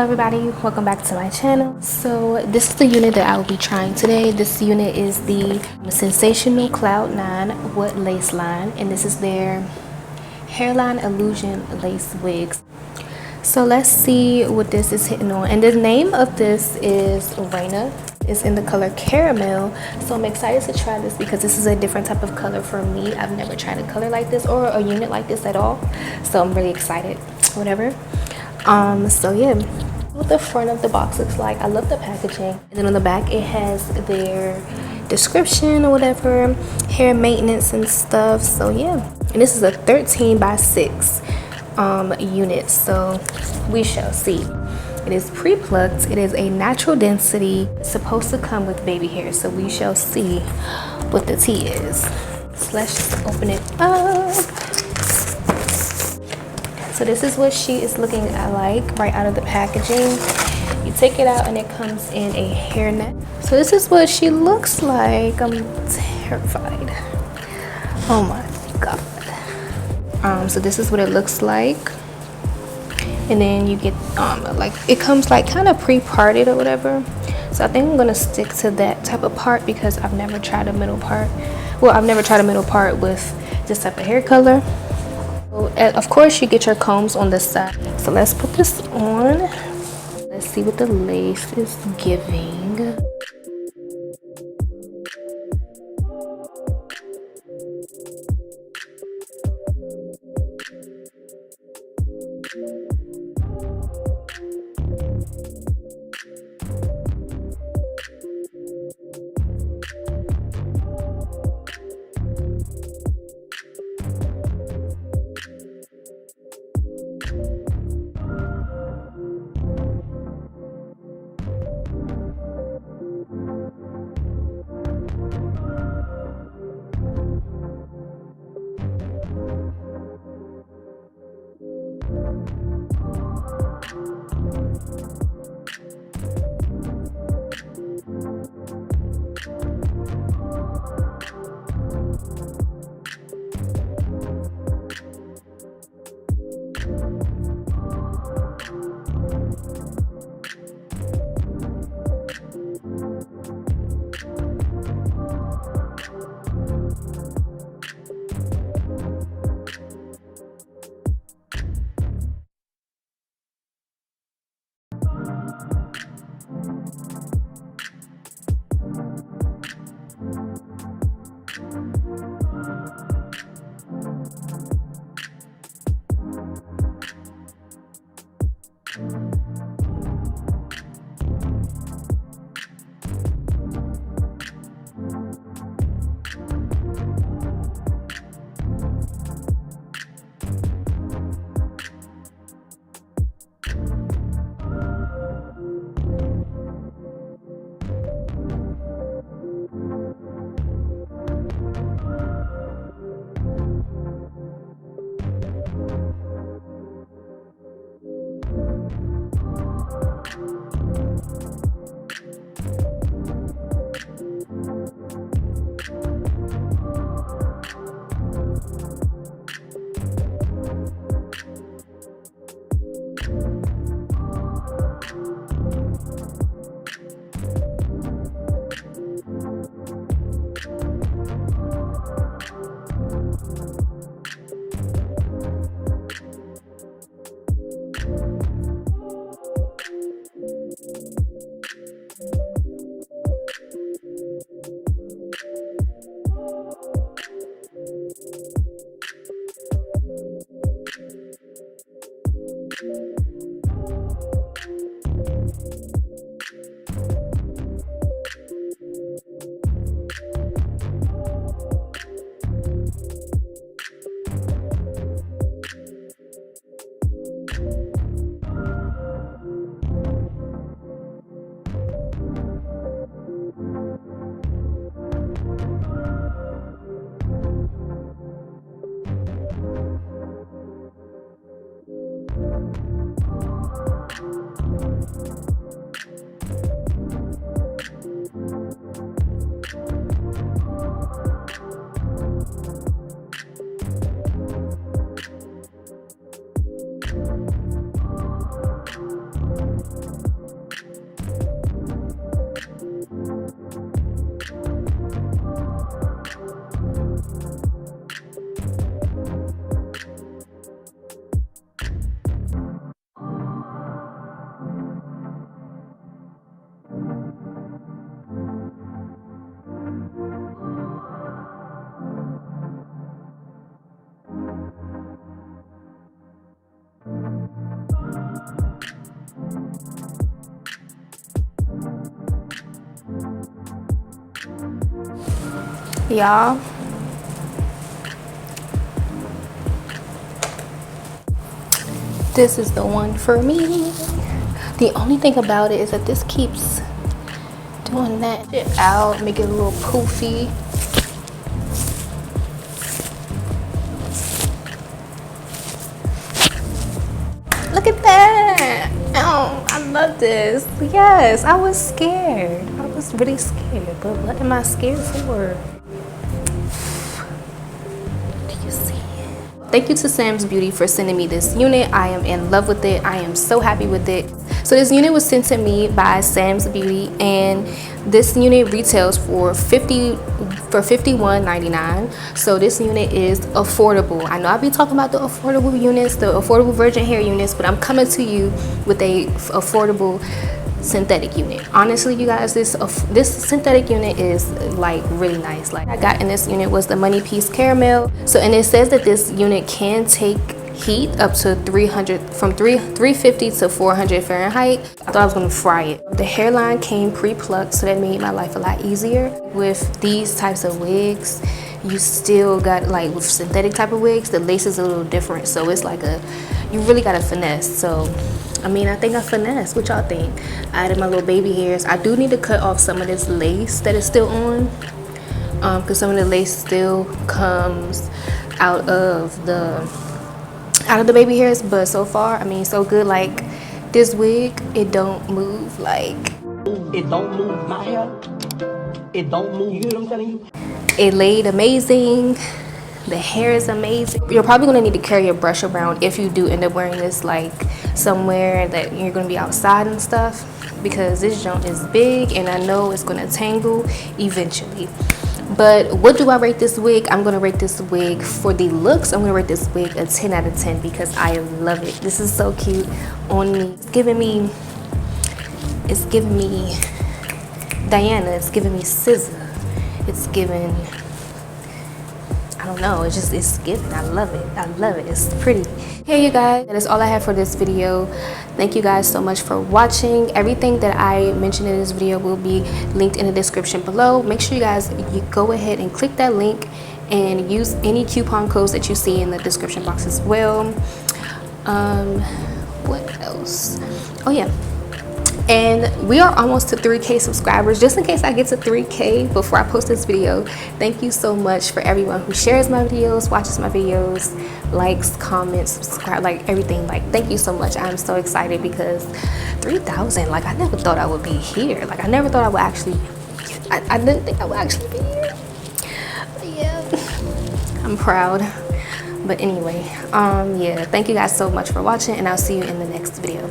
Hello everybody, welcome back to my channel. So this is the unit that I will be trying today. This unit is the Sensationnel Cloud 9 Wood Lace Line, and this is their Hairline Illusion Lace Wigs. So let's see what this is hitting on. And the name of this is Reyna. It's in the color caramel. So I'm excited to try this because this is a different type of color for me. I've never tried a color like this or a unit like this at all. So I'm really excited, whatever. So yeah, what the front of the box looks like. I love the packaging. And then on the back it has their description or whatever, hair maintenance and stuff. So yeah, and this is a 13 by 6 unit, so we shall see. It is pre-plucked. It is a natural density. It's supposed to come with baby hair, so we shall see what the tea is. So let's just open it up. So this is what she is looking like right out of the packaging. You take it out and it comes in a hairnet. So this is what she looks like. I'm terrified. Oh my god. So this is what it looks like. And then you get like it comes like kind of pre-parted or whatever. So I think I'm gonna stick to that type of part because I've never tried a middle part. Well, I've never tried a middle part with this type of hair color. Of course you get your combs on this side. So let's put this on. Let's see what the lace is giving. y'all. This is the one for me. The only thing about it is that this keeps doing that shit out, make it a little poofy. Look at that. Oh, I love this. Yes, I was scared. I was really scared, but what am I scared for? Do you see it? Thank you to Sam's Beauty for sending me this unit. I am in love with it. I am so happy with it. So this unit was sent to me by Sam's Beauty, and this unit retails for $51.99. So this unit is affordable. I know I'll be talking about the affordable units, the affordable virgin hair units, but I'm coming to you with a affordable synthetic unit. Honestly, you guys, this synthetic unit is like really nice. Like I got in this unit was the Money Piece Caramel. So, and it says that this unit can take heat up to 350 to 400 Fahrenheit. I thought I was gonna fry it. The hairline came pre-plucked, so that made my life a lot easier. With these types of wigs, you still got, like with synthetic type of wigs, the lace is a little different, so it's like you really gotta finesse. So I mean, I think I finessed. What y'all think? I added my little baby hairs. I do need to cut off some of this lace that is still on, because some of the lace still comes out of the baby hairs. But so far, I mean, so good. Like this wig, it don't move. Like it don't move my hair. It don't move. You know what I'm telling you? It laid amazing. The hair is amazing. You're probably gonna need to carry your brush around if you do end up wearing this like somewhere that you're gonna be outside and stuff, because this joint is big and I know it's gonna tangle eventually. But what do I rate this wig? I'm gonna rate this wig for the looks. I'm gonna rate this wig a 10 out of 10 because I love it. This is so cute on me. It's giving me Diana. It's giving me SZA. It's giving, I don't know, it's giving. I love it. I love it. It's pretty. Hey you guys, that is all I have for this video. Thank you guys so much for watching. Everything that I mentioned in this video will be linked in the description below. Make sure you guys go ahead and click that link and use any coupon codes that you see in the description box as well. What else? Oh yeah. And we are almost to 3K subscribers. Just in case I get to 3K before I post this video, thank you so much for everyone who shares my videos, watches my videos, likes, comments, subscribe, like everything. Like, thank you so much. I'm so excited because 3,000, like I never thought I would be here. Like I never thought I would actually, I didn't think I would actually be here. But yeah, I'm proud. But anyway, yeah, thank you guys so much for watching, and I'll see you in the next video.